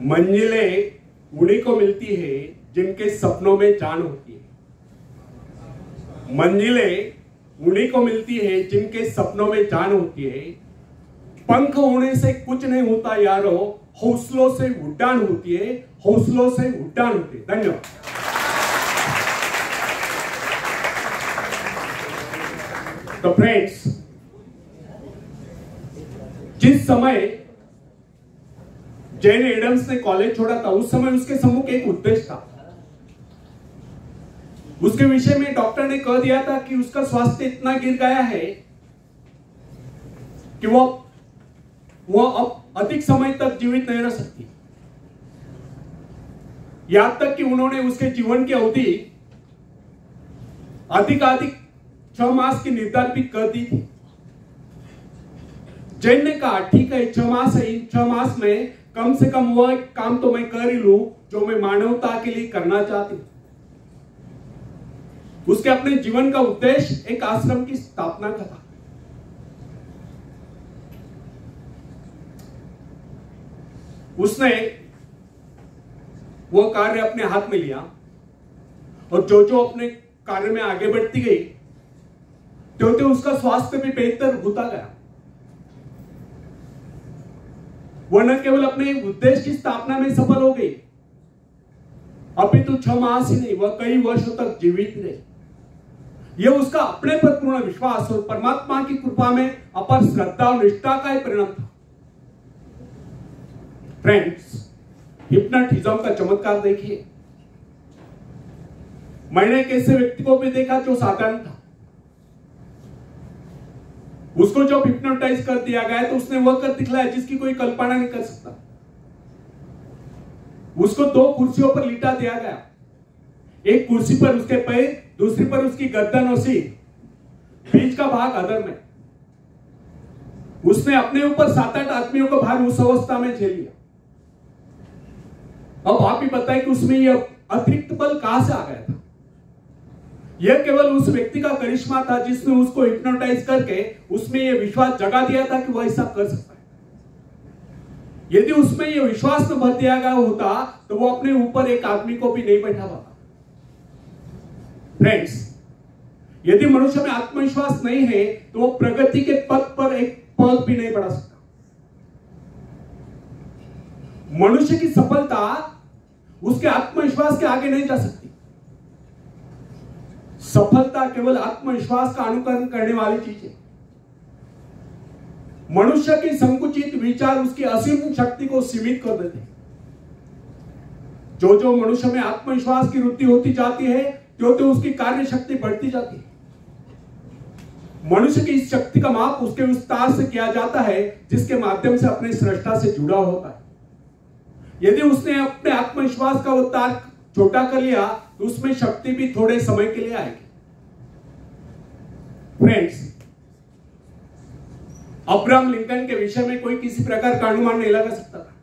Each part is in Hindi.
मंजिलें उन्हीं को मिलती है जिनके सपनों में जान होती है। मंजिलें उन्हीं को मिलती है जिनके सपनों में जान होती है। पंख होने से कुछ नहीं होता यारो, हौसलों से उड़ान होती है, हौसलों से उड़ान होती है। धन्यवाद। तो फ्रेंड्स, जिस समय जेन एडम्स ने कॉलेज छोड़ा था, उस समय उसके सम्मुख एक उद्देश्य था। उसके विषय में डॉक्टर ने कह दिया था कि उसका स्वास्थ्य इतना गिर गया है कि वो अब अधिक समय तक जीवित नहीं रह सकती। यहां तक कि उन्होंने उसके जीवन की अवधि अधिक 6 मास की निर्धारित भी कर दी थी। जैन ने कहा ठीक है, 6 मास है, इन 6 मास में कम से कम वह काम तो मैं कर ही लूं जो मैं मानवता के लिए करना चाहती हूं। उसके अपने जीवन का उद्देश्य एक आश्रम की स्थापना का था। उसने वो कार्य अपने हाथ में लिया और जो अपने कार्य में आगे बढ़ती गई, तो उसका स्वास्थ्य भी बेहतर होता गया। वह न केवल अपने उद्देश्य की स्थापना में सफल हो गई, अभी तो 6 मास ही नहीं, वह कई वर्षों तक जीवित रहे। यह उसका अपने पर पूर्ण विश्वास और परमात्मा की कृपा में अपार श्रद्धा और निष्ठा का ही परिणाम था। फ्रेंड्स, हिप्नोटिज्म का चमत्कार देखिए। मैंने एक ऐसे व्यक्ति को भी देखा जो साधारण था। उसको जब हिप्नोटाइज कर दिया गया तो उसने वह कर दिखलाया जिसकी कोई कल्पना नहीं कर सकता। उसको 2 कुर्सियों पर लिटा दिया गया, एक कुर्सी पर उसके पैर, दूसरी पर उसकी गर्दन और सिर, बीच का भाग अधर में। उसने अपने ऊपर 7-8 आदमियों को भार उस अवस्था में झेल लिया। अब आप ही बताएं कि उसमें यह अतिरिक्त बल कहां से आ गया था। यह केवल उस व्यक्ति का करिश्मा था जिसने उसको हिप्नोटाइज करके उसमें यह विश्वास जगा दिया था कि वह ऐसा कर सकता है। यदि उसमें यह विश्वास न भर दिया गया होता तो वो अपने ऊपर एक आदमी को भी नहीं बैठा पाता। फ्रेंड्स, यदि मनुष्य में आत्मविश्वास नहीं है तो वो प्रगति के पथ पर एक पग भी नहीं बढ़ा सकता। मनुष्य की सफलता उसके आत्मविश्वास के आगे नहीं जा सकती। सफलता केवल आत्मविश्वास का अनुकरण करने वाली चीज है। मनुष्य के संकुचित विचार उसकी असीम शक्ति को सीमित कर देते हैं। जो मनुष्य में आत्मविश्वास की वृद्धि होती जाती है, तो उसकी कार्य शक्ति बढ़ती जाती है। मनुष्य की इस शक्ति का माप उसके विस्तार से किया जाता है जिसके माध्यम से अपने सृष्टा से जुड़ा होता है। यदि उसने अपने आत्मविश्वास का विस्तार छोटा कर लिया तो उसमें शक्ति भी थोड़े समय के लिए आएगी। फ्रेंड्स, अब्राहम लिंकन के विषय में कोई किसी प्रकार का अनुमान नहीं लगा सकता था।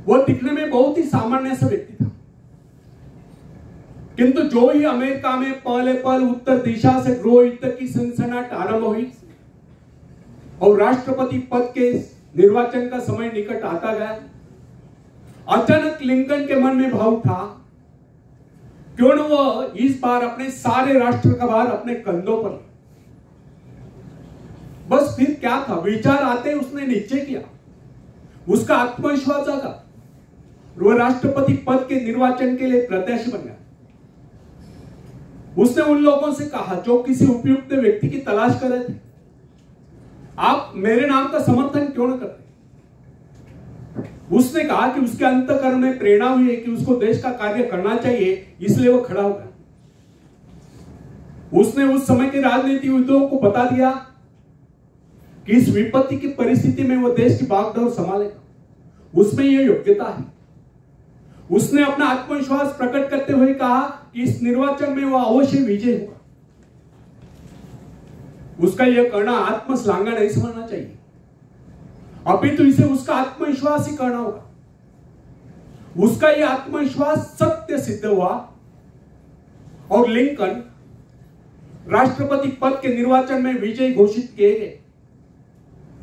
वह दिखने में बहुत ही सामान्य सा व्यक्ति था, किंतु जो ही अमेरिका में पहले पल उत्तर दिशा से गृह युद्ध की सनसनाहट आरंभ हुई और राष्ट्रपति पद के निर्वाचन का समय निकट आता गया, अचानक लिंकन के मन में भाव उठा, क्यों न वह इस बार अपने सारे राष्ट्र का भार अपने कंधों पर। बस फिर क्या था, विचार आते उसने निश्चय किया, उसका आत्मविश्वास जागा, वह राष्ट्रपति पद के निर्वाचन के लिए प्रत्याशी बन गया। उसने उन लोगों से कहा जो किसी उपयुक्त व्यक्ति की तलाश कर रहे थे, आप मेरे नाम का समर्थन क्यों न करते। उसने कहा कि उसके अंतःकरण में प्रेरणा हुई है कि उसको देश का कार्य करना चाहिए, इसलिए वो खड़ा हो गया। उसने उस समय के राजनीतिविदों को बता दिया कि इस विपत्ति की परिस्थिति में वो देश की भागदौड़ संभालेगा, उसमें यह योग्यता है। उसने अपना आत्मविश्वास प्रकट करते हुए कहा कि इस निर्वाचन में वह अवश्य विजय होगा। उसका यह करना आत्मश्लाघा नहीं समझना चाहिए, अभी तो इसे उसका आत्मविश्वास ही करना होगा। उसका यह आत्मविश्वास सत्य सिद्ध हुआ और लिंकन राष्ट्रपति पद के निर्वाचन में विजयी घोषित किए गए।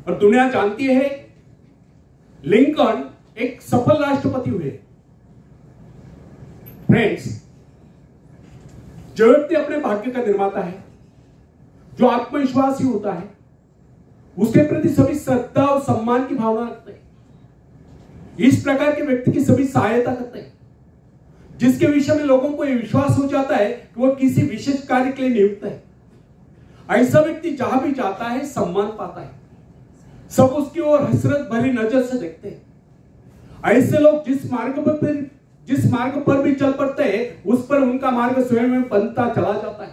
और दुनिया जानती है लिंकन एक सफल राष्ट्रपति हुए। फ्रेंड्स, जो व्यक्ति अपने भाग्य का निर्माता है, जो आत्मविश्वासी होता है, उसके प्रति सभी श्रद्धा और सम्मान की भावना रखते हैं। इस प्रकार के व्यक्ति की सभी सहायता करते हैं, जिसके विषय में लोगों को यह विश्वास हो जाता है कि वह किसी विशेष कार्य के लिए नियुक्त है। ऐसा व्यक्ति जहां भी जाता है सम्मान पाता है, सब उसकी ओर हसरत भरी नजर से देखते हैं। ऐसे लोग जिस मार्ग पर भी चल पड़ते हैं, उस पर उनका मार्ग स्वयं में बनता चला जाता है।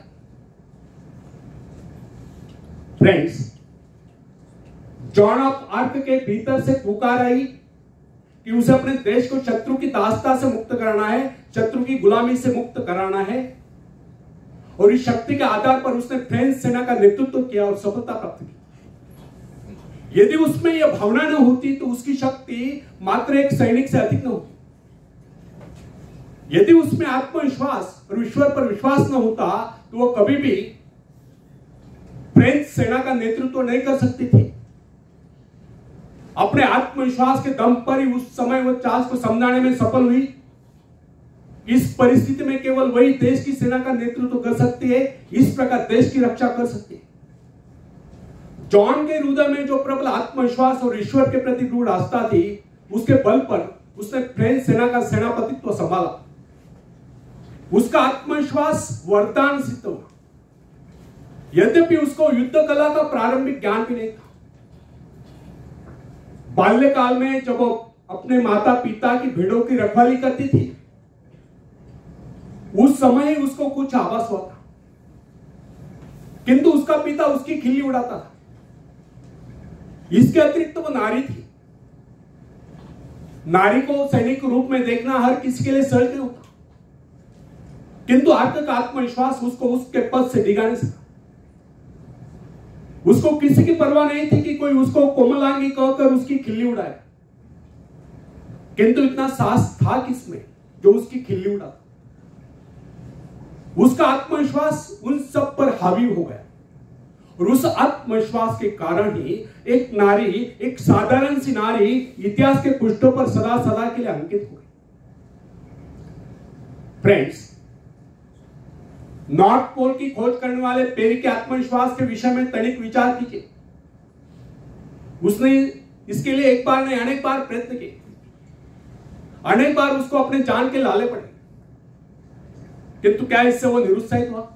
फ्रेंड्स, जॉन ऑफ आर्क के भीतर से पुकार आई कि उसे अपने देश को शत्रु की दासता से मुक्त कराना है, शत्रु की गुलामी से मुक्त कराना है, और इस शक्ति के आधार पर उसने फ्रेंच सेना का नेतृत्व किया और सफलता प्राप्त की। यदि उसमें यह भावना न होती तो उसकी शक्ति मात्र एक सैनिक से अधिक न होती। यदि उसमें आत्मविश्वास और ईश्वर पर विश्वास न होता तो वह कभी भी फ्रेंच सेना का नेतृत्व नहीं कर सकती थी। अपने आत्मविश्वास के दम पर ही उस समय वह चार्ल्स को समझाने में सफल हुई। इस परिस्थिति में केवल वही देश की सेना का नेतृत्व कर सकती है, इस प्रकार देश की रक्षा कर सकती है। जॉन के हृदय में जो प्रबल आत्मविश्वास और ईश्वर के प्रति दृढ़ आस्था थी, उसके बल पर उसने फ्रेंच सेना का सेनापतित्व संभाला। उसका आत्मविश्वास वरदान सिद्ध हुआ, यद्यपि उसको युद्ध कला का प्रारंभिक ज्ञान भी नहीं था। बाल्यकाल में जब वो अपने माता पिता की भेड़ों की रखवाली करती थी, उस समय ही उसको कुछ आभास हुआ था, किंतु उसका पिता उसकी खिल्ली उड़ाता था। इसके अतिरिक्त वो नारी थी। नारी को सैनिक के रूप में देखना हर किसी के लिए सहज नहीं होता, किंतु आर्क का आत्मविश्वास उसको उसके पद से डिगा नहीं सका। उसको किसी की परवाह नहीं थी कि कोई उसको कोमलांगी कहकर उसकी खिल्ली उड़ाए, किंतु इतना साहस था किसमें जो उसकी खिल्ली उड़ाता। उसका आत्मविश्वास उन सब पर हावी हो गया, और उस आत्मविश्वास के कारण ही एक नारी, एक साधारण सी नारी इतिहास के पृष्ठों पर सदा सदा के लिए अंकित हो गई। फ्रेंड्स, नॉर्थ पोल की खोज करने वाले पेरी के आत्मविश्वास के विषय में तनिक विचार कीजिए। उसने इसके लिए एक बार नहीं अनेक बार प्रयत्न किए, अनेक बार उसको अपने जान के लाले पड़े, किंतु क्या इससे वो निरुत्साहित हुआ?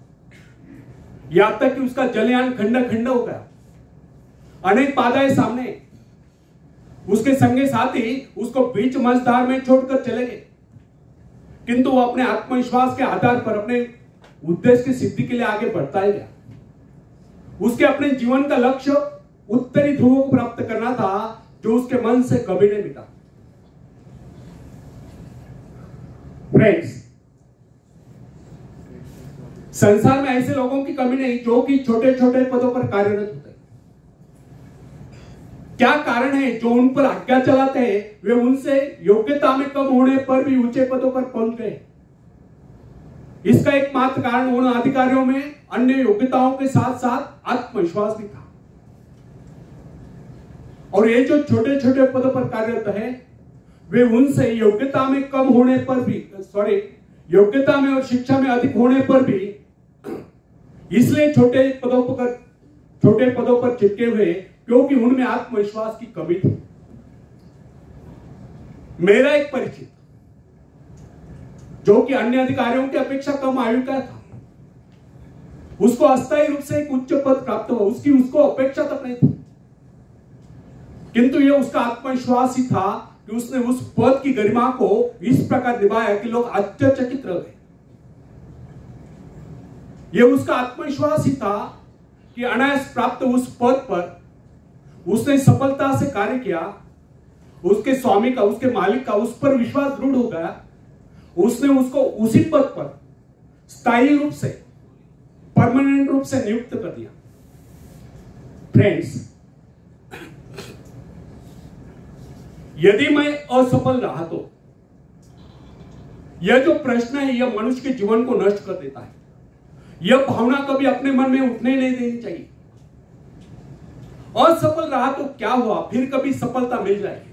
यहां तक कि उसका जलयान खंडा खंडा हो गया। अनेक बाधाएं सामने, उसके संगे साथी उसको बीच मझधार में छोड़कर चले गए, किंतु वो अपने आत्मविश्वास के आधार पर अपने उद्देश्य की सिद्धि के लिए आगे बढ़ता ही गया। उसके अपने जीवन का लक्ष्य उत्तरी ध्रुव को प्राप्त करना था, जो उसके मन से कभी नहीं मिटा। फ्रेंड्स, संसार में ऐसे लोगों की कमी नहीं जो कि छोटे छोटे पदों पर कार्यरत होते हैं। क्या कारण है जो उन पर आज्ञा चलाते हैं? वे उनसे योग्यता में कम होने पर भी ऊंचे पदों पर पहुंच गए। इसका एकमात्र कारण उन अधिकारियों में अन्य योग्यताओं के साथ साथ आत्मविश्वास भी था। और ये जो छोटे छोटे पदों पर कार्यरत है, वे उनसे योग्यता में कम होने पर भी, योग्यता में और शिक्षा में अधिक होने पर भी इसलिए छोटे पदों पर चिपके हुए क्योंकि उनमें आत्मविश्वास की कमी थी। मेरा एक परिचित जो कि अन्य अधिकारियों की अपेक्षा कम आयु का था, उसको अस्थायी रूप से एक उच्च पद प्राप्त हुआ। उसको अपेक्षा तक नहीं थी, किंतु यह उसका आत्मविश्वास ही था कि उसने उस पद की गरिमा को इस प्रकार निभाया कि लोग आश्चर्यचकित रह गए। यह उसका आत्मविश्वास ही था कि अनायास प्राप्त उस पद पर उसने सफलता से कार्य किया। उसके स्वामी का, उसके मालिक का उस पर विश्वास दृढ़ हो गया। उसने उसको उसी पद पर स्थायी रूप से, परमानेंट रूप से नियुक्त कर दिया। फ्रेंड्स, यदि मैं असफल रहा तो यह जो प्रश्न है, यह मनुष्य के जीवन को नष्ट कर देता है। यह भावना कभी अपने मन में उठने नहीं देनी चाहिए। असफल रहा तो क्या हुआ, फिर कभी सफलता मिल जाएगी।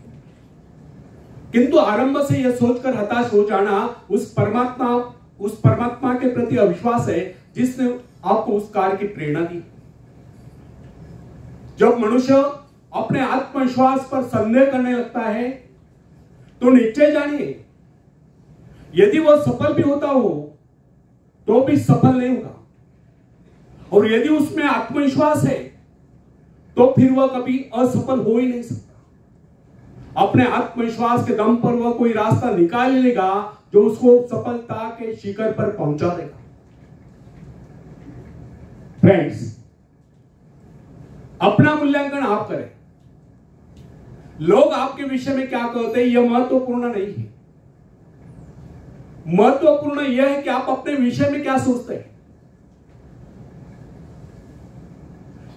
किंतु आरंभ से यह सोचकर हताश हो जाना उस परमात्मा के प्रति अविश्वास है जिसने आपको उस कार्य की प्रेरणा दी। जब मनुष्य अपने आत्मविश्वास पर संदेह करने लगता है तो निश्चय जानिए यदि वह सफल भी होता हो तो भी सफल नहीं होगा, और यदि उसमें आत्मविश्वास है तो फिर वह कभी असफल हो ही नहीं सकता। अपने आत्मविश्वास के दम पर वह कोई रास्ता निकाल लेगा जो उसको सफलता के शिखर पर पहुंचा देगा। फ्रेंड्स, अपना मूल्यांकन आप करें। लोग आपके विषय में क्या कहते हैं यह महत्वपूर्ण नहीं है। महत्वपूर्ण यह है कि आप अपने विषय में क्या सोचते हैं।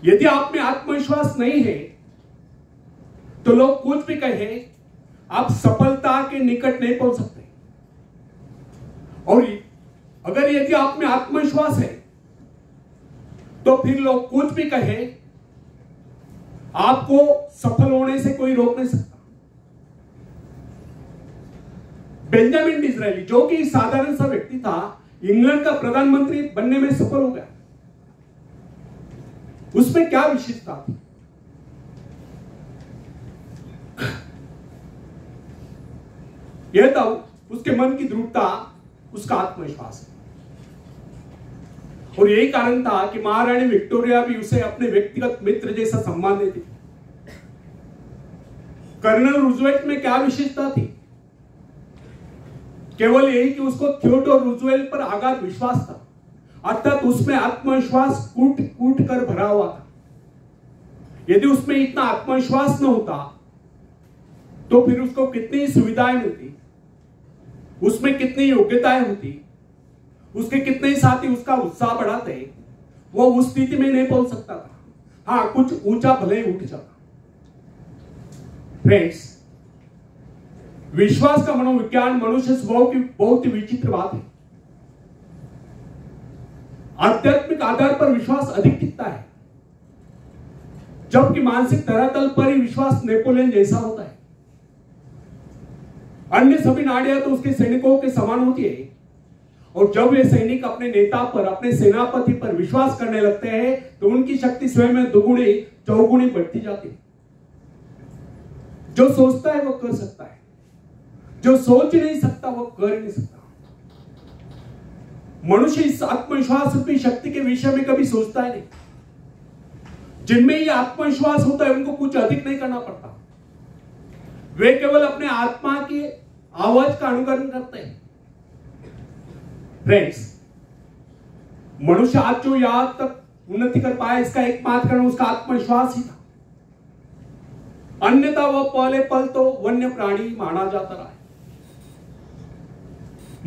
यदि आप में आत्मविश्वास नहीं है तो लोग कुछ भी कहे आप सफलता के निकट नहीं पहुंच सकते, और अगर यदि आप में आत्मविश्वास है तो फिर लोग कुछ भी कहे आपको सफल होने से कोई रोक नहीं सकता। बेंजामिन डिज़रायली जो कि साधारण सा व्यक्ति था, इंग्लैंड का प्रधानमंत्री बनने में सफल हो गया। उसमें क्या विशेषता थी? यह था उसके मन की दृढ़ता, उसका आत्मविश्वास। और यही कारण था कि महारानी विक्टोरिया भी उसे अपने व्यक्तिगत मित्र जैसा सम्मान देती थी। कर्नल रूजवेल्ट में क्या विशेषता थी? केवल यही कि उसको थियोडोर रूजवेल्ट पर अगाध विश्वास था, अर्थात उसमें आत्मविश्वास कूट कूट कर भरा हुआ था। यदि उसमें इतना आत्मविश्वास न होता तो फिर उसको कितनी सुविधाएं मिलती, उसमें कितनी योग्यताएं होती, उसके कितने साथी उसका उत्साह बढ़ाते, वो उस स्थिति में नहीं पहुंच सकता था। हाँ, कुछ ऊंचा भले ही उठ जाता। फ्रेंड्स, विश्वास का मनोविज्ञान मनुष्य स्वभाव की बहुत ही विचित्र बात है। आध्यात्मिक आधार पर विश्वास अधिक टिकता है, जबकि मानसिक धरातल पर ही विश्वास नेपोलियन जैसा होता है। अन्य सभी नाड़ियां तो उसके सैनिकों के समान होती है, और जब वे सैनिक अपने नेता पर, अपने सेनापति पर विश्वास करने लगते हैं तो उनकी शक्ति स्वयं में दुगुनी चौगुनी बढ़ती जाती है। जो सोचता है वो कर सकता है, जो सोच नहीं सकता वो कर ही नहीं सकता। मनुष्य इस आत्मविश्वास रूपी शक्ति के विषय में कभी सोचता ही नहीं। जिनमें ये आत्मविश्वास होता है उनको कुछ अधिक नहीं करना पड़ता, वे केवल अपने आत्मा की आवाज का अनुकरण करते हैं। फ्रेंड्स, मनुष्य आज जो यहां तक उन्नति कर पाया इसका एकमात्र कारण उसका आत्मविश्वास ही था, अन्यथा वह पहले पल तो वन्य प्राणी माना जाता रहा है।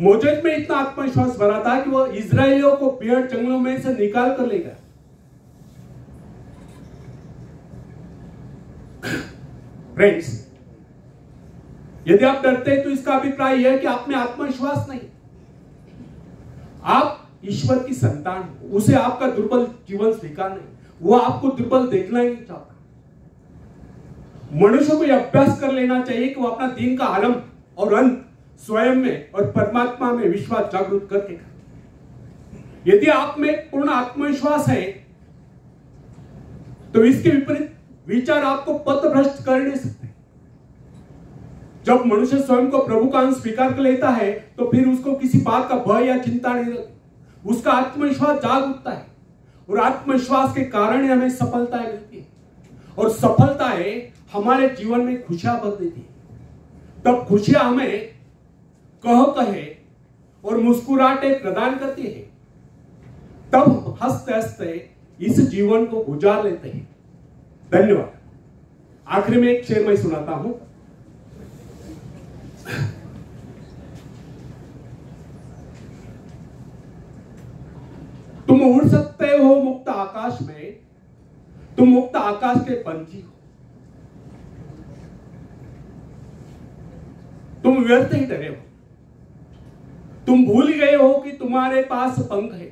मोजेस में इतना आत्मविश्वास भरा था कि वह इजरायलियों को पेड़ जंगलों में से निकाल कर ले गया। फ्रेंड्स, यदि आप डरते हैं तो इसका अभिप्राय यह है कि आप में आत्मविश्वास नहीं। आप ईश्वर की संतान हो, उसे आपका दुर्बल जीवन स्वीकार नहीं, वो आपको दुर्बल देखना ही नहीं चाहता। मनुष्य को यह अभ्यास कर लेना चाहिए कि वो अपना दिन का आरंभ और अंत स्वयं में और परमात्मा में विश्वास जागृत करके करें। यदि आप में पूर्ण आत्मविश्वास है तो इसके विपरीत विचार आपको पथभ्रष्ट कर नहीं सकते। जब मनुष्य स्वयं को प्रभु का अंश स्वीकार कर लेता है तो फिर उसको किसी बात का भय या चिंता नहीं रहती। उसका आत्मविश्वास जाग उठता है, और आत्मविश्वास के कारण ही हमें सफलताएं मिलती है, और सफलताएं हमारे जीवन में खुशियां भर देती है। तब खुशियां हमें कहे और मुस्कुराहटे प्रदान करती है। तब हंसते हंसते इस जीवन को गुजार लेते हैं। धन्यवाद। आखिर में एक शेर मैं सुनाता हूं। तुम उड़ सकते हो मुक्त आकाश में, तुम मुक्त आकाश के पंछी हो। तुम व्यर्थ ही डरे हो, तुम भूल गए हो कि तुम्हारे पास पंख है।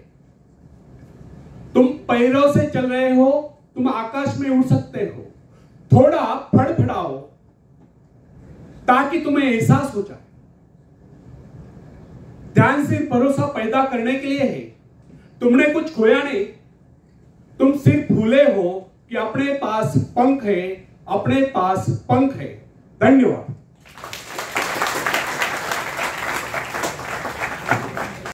तुम पैरों से चल रहे हो, तुम आकाश में उड़ सकते हो। थोड़ा फड़फड़ाओ ताकि तुम्हें एहसास हो जाए। ध्यान से भरोसा पैदा करने के लिए है। तुमने कुछ खोया नहीं, तुम सिर्फ भूले हो कि अपने पास पंख है, अपने पास पंख है। धन्यवाद।